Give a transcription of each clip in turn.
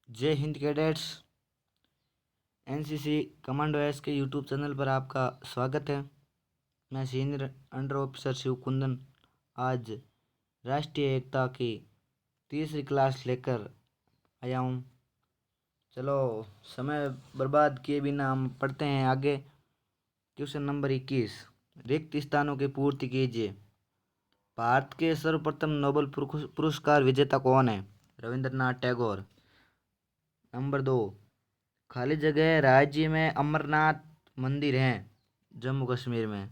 जय Hind cadets. NCC commando S K YouTube channel पर आपका स्वागत है। मैं senior under officer Shiv Kundan आज राष्ट्रीय एकता की तीसरी क्लास लेकर आया हूँ। चलो समय बर्बाद किए बिना हम पढ़ते हैं आगे। क्वेश्चन नंबर 21, रिक्त स्थानों की पूर्ति कीजिए। भारत के सर्वप्रथम नोबेल पुरस्कार विजेता कौन है? रविंद्रनाथ टैगोर। नंबर 2, खाली जगह राज्य में अमरनाथ मंदिर हैं जम्मू कश्मीर में।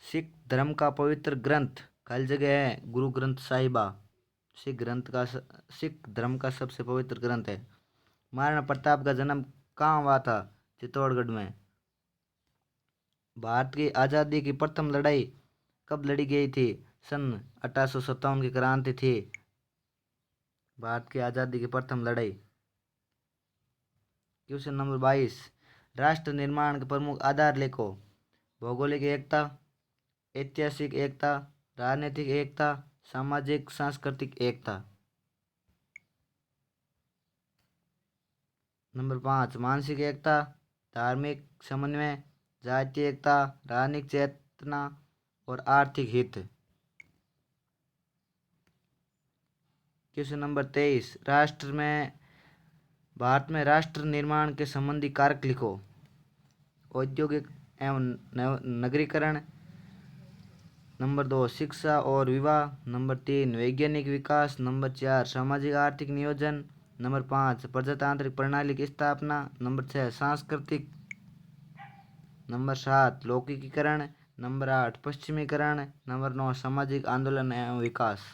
सिख धर्म का पवित्र ग्रंथ खाली जगह है गुरु ग्रंथ साहिबा। सिख धर्म का सबसे पवित्र ग्रंथ है। महाराणा प्रताप का जन्म कहाँ हुआ था? चित्तौड़गढ़ में। भारत की आज़ादी की प्रथम लड़ाई कब लड़ी गई थी? सन 1857 की क्रांति थी भारत की आज़ादी की प्रथम लड़ाई। क्वेश्चन नंबर 22, राष्ट्र निर्माण के प्रमुख आधार लिखो। भौगोलिक एकता, ऐतिहासिक एकता, राजनीतिक एकता, सामाजिक सांस्कृतिक एकता। नंबर 5, मानसिक एकता, धार्मिक समन्वय, जातीय एकता, राजनीतिक चेतना और आर्थिक हित। क्वेश्चन नंबर 23, भारत में राष्ट्र निर्माण के संबंधी कारक लिखो। औद्योगिक एवं नगरीकरण। नंबर 2, शिक्षा और विवाह। नंबर 3, वैज्ञानिक विकास। नंबर 4, सामाजिक आर्थिक नियोजन। नंबर 5, प्रजातांत्रिक प्रणाली की स्थापना। नंबर 6, सांस्कृतिक। नंबर 7, लौकिकीकरण। नंबर 8, पश्चिमीकरण। नंबर 9, सामाजिक आंदोलन एवं विकास।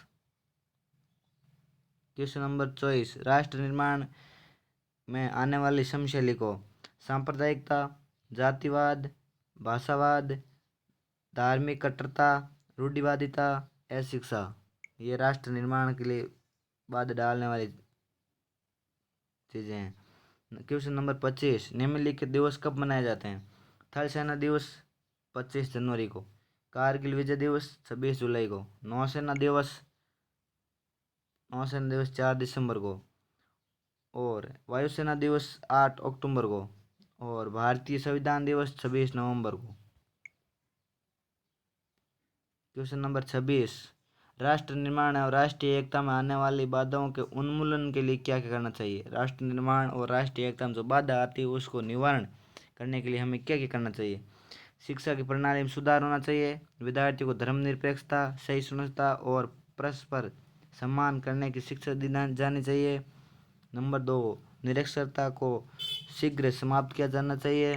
क्वेश्चन नंबर 24, राष्ट्र निर्माण में आने वाली समस्या लिखो। सांप्रदायिकता, जातिवाद, भाषावाद, धार्मिक कट्टरता, रूढ़िवादिता, अशिक्षा। ये राष्ट्र निर्माण के लिए बाधा डालने वाली चीज़ें हैं। क्वेश्चन नंबर 25, निम्नलिखित दिवस कब मनाए जाते हैं? थल सेना दिवस 25 जनवरी को। कारगिल विजय दिवस 26 जुलाई को। नौसेना दिवस 4 दिसंबर को। और वायुसेना दिवस 8 अक्टूबर को। और भारतीय संविधान दिवस 26 नवंबर को। क्वेश्चन नंबर 26, राष्ट्र निर्माण और राष्ट्रीय एकता में आने वाली बाधाओं के उन्मूलन के लिए क्या क्या करना चाहिए? राष्ट्र निर्माण और राष्ट्रीय एकता में जो बाधा आती है उसको निवारण करने के लिए हमें क्या क्या करना चाहिए? शिक्षा की प्रणाली में सुधार होना चाहिए। विद्यार्थियों को धर्मनिरपेक्षता, सहिष्णुता और परस्पर सम्मान करने की शिक्षा दी जानी चाहिए। नंबर 2, निरक्षरता को शीघ्र समाप्त किया जाना चाहिए।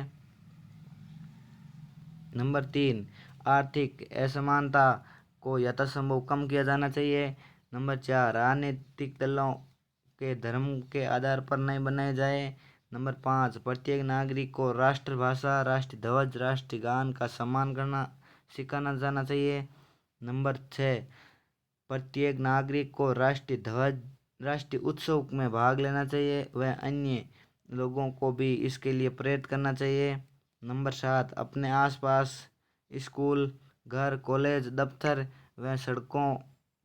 नंबर 3, आर्थिक असमानता को यथासंभव कम किया जाना चाहिए। नंबर 4, राजनीतिक दलों के धर्म के आधार पर नहीं बनाए जाए। नंबर 5, प्रत्येक नागरिक को राष्ट्रभाषा, राष्ट्रीय ध्वज, राष्ट्रीय गान का सम्मान करना सिखाना जाना चाहिए। नंबर 6, प्रत्येक नागरिक को राष्ट्रीय ध्वज, राष्ट्रीय उत्सव में भाग लेना चाहिए व अन्य लोगों को भी इसके लिए प्रेरित करना चाहिए। नंबर 7, अपने आसपास स्कूल, घर, कॉलेज, दफ्तर व सड़कों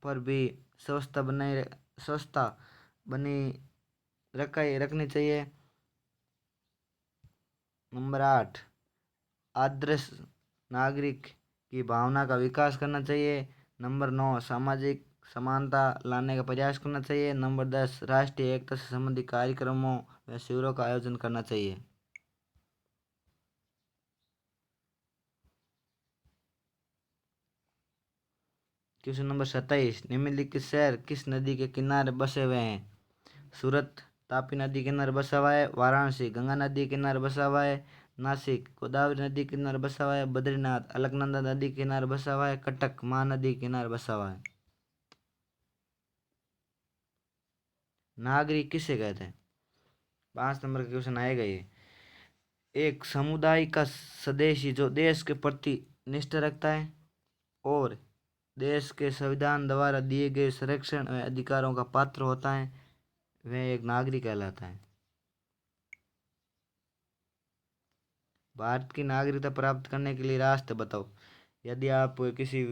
पर भी स्वच्छता बनी रखनी चाहिए। नंबर 8, आदर्श नागरिक की भावना का विकास करना चाहिए। नंबर 9, सामाजिक समानता लाने का प्रयास करना चाहिए। नंबर 10, राष्ट्रीय एकता से संबंधित कार्यक्रमों व शिविरों का आयोजन करना चाहिए। क्वेश्चन नंबर 27, निम्नलिखित शहर किस नदी के किनारे बसे हुए हैं? सूरत तापी नदी किनारे बसा हुआ है। वाराणसी गंगा नदी किनारे बसा हुआ है। नासिक गोदावरी नदी किनारे बसा हुआ है। बद्रीनाथ अलकनंदा नदी किनारे बसा हुआ है। कटक महानदी किनारे बसा हुआ है। नागरिक किसे कहते हैं? 5 नंबर का क्वेश्चन आएगा ये। एक समुदाय का सदस्य जो देश के प्रति निष्ठा रखता है और देश के संविधान द्वारा दिए गए संरक्षण और अधिकारों का पात्र होता है वह एक नागरिक कहलाता है। भारत की नागरिकता प्राप्त करने के लिए रास्ते बताओ। यदि आप किसी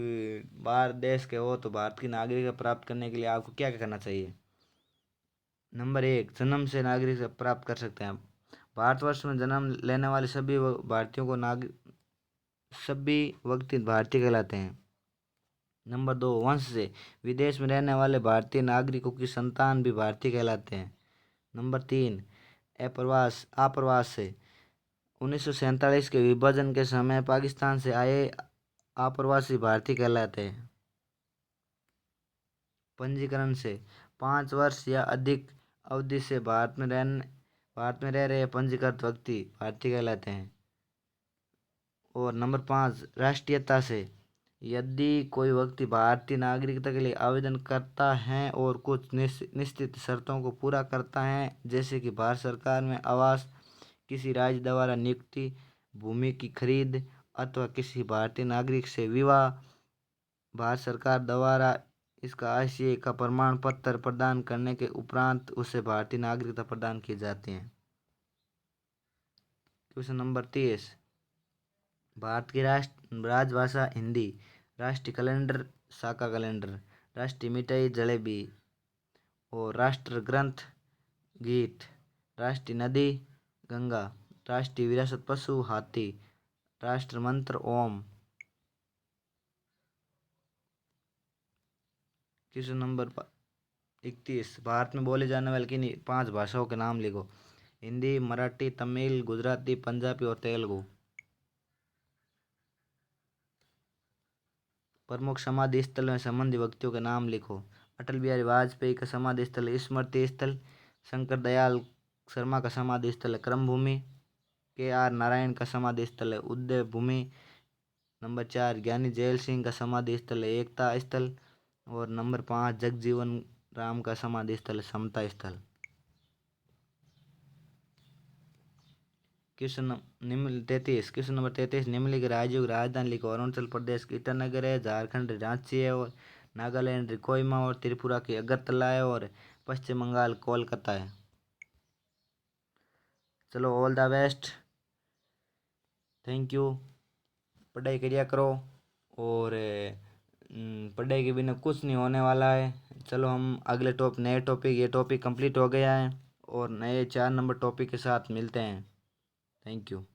बाहर देश के हो तो भारत की नागरिकता प्राप्त करने के लिए आपको क्या क्या करना चाहिए? नंबर 1, जन्म से नागरिकता प्राप्त कर सकते हैं। भारतवर्ष में जन्म लेने वाले सभी व्यक्ति भारतीय कहलाते हैं। नंबर 2, वंश से विदेश में रहने वाले भारतीय नागरिकों की संतान भी भारतीय कहलाते हैं। नंबर 3, आप्रवास से 1947 के विभाजन के समय पाकिस्तान से आए आप्रवासी भारतीय कहलाते हैं। पंजीकरण से 5 वर्ष या अधिक अवधि से भारत में रह रहे पंजीकृत व्यक्ति भारतीय कहलाते हैं। और नंबर 5, राष्ट्रीयता से यदि कोई व्यक्ति भारतीय नागरिकता के लिए आवेदन करता है और कुछ निश्चित शर्तों को पूरा करता है, जैसे कि भारत सरकार में आवास, किसी राज्य द्वारा नियुक्ति, भूमि की खरीद अथवा किसी भारतीय नागरिक से विवाह, भारत सरकार द्वारा इसका आशय का प्रमाण पत्र प्रदान करने के उपरांत उसे भारतीय नागरिकता प्रदान की जाती है। क्वेश्चन नंबर 30, भारत की राजभाषा हिंदी, राष्ट्रीय कैलेंडर शाका कैलेंडर, राष्ट्रीय मिठाई जलेबी और राष्ट्र ग्रंथ गीत, राष्ट्रीय नदी गंगा, राष्ट्रीय विरासत पशु हाथी, राष्ट्र मंत्र ओम। क्वेश्चन नंबर 31, भारत में बोले जाने वाले किन 5 भाषाओं के नाम लिखो। हिंदी, मराठी, तमिल, गुजराती, पंजाबी और तेलुगु। प्रमुख समाधि स्थल में संबंधी व्यक्तियों के नाम लिखो। अटल बिहारी वाजपेयी का समाधि स्थल स्मृति स्थल, शंकर दयाल शर्मा का समाधि स्थल है क्रम भूमि, KR नारायण का समाधि स्थल है उदय भूमि। नंबर 4, ज्ञानी जैल सिंह का समाधि स्थल है एकता स्थल। और नंबर 5, जगजीवन राम का समाधि स्थल है समता स्थल। क्वेश्चन नंबर 33, निम्नलिखित राज्यों की राजधानी लिखो। अरुणाचल प्रदेश की ईटानगर है, झारखंड रांची है और नागालैंड कोहिमा और त्रिपुरा की अगरतला है और पश्चिम बंगाल कोलकाता है। चलो, all the best, thank you. पढ़ाई करिया करो और पढ़ाई के बिना कुछ नहीं होने वाला है। चलो, हम अगले नए टॉपिक, ये टॉपिक कंप्लीट हो गया है और नए 4 नंबर टॉपिक के साथ मिलते हैं। Thank you.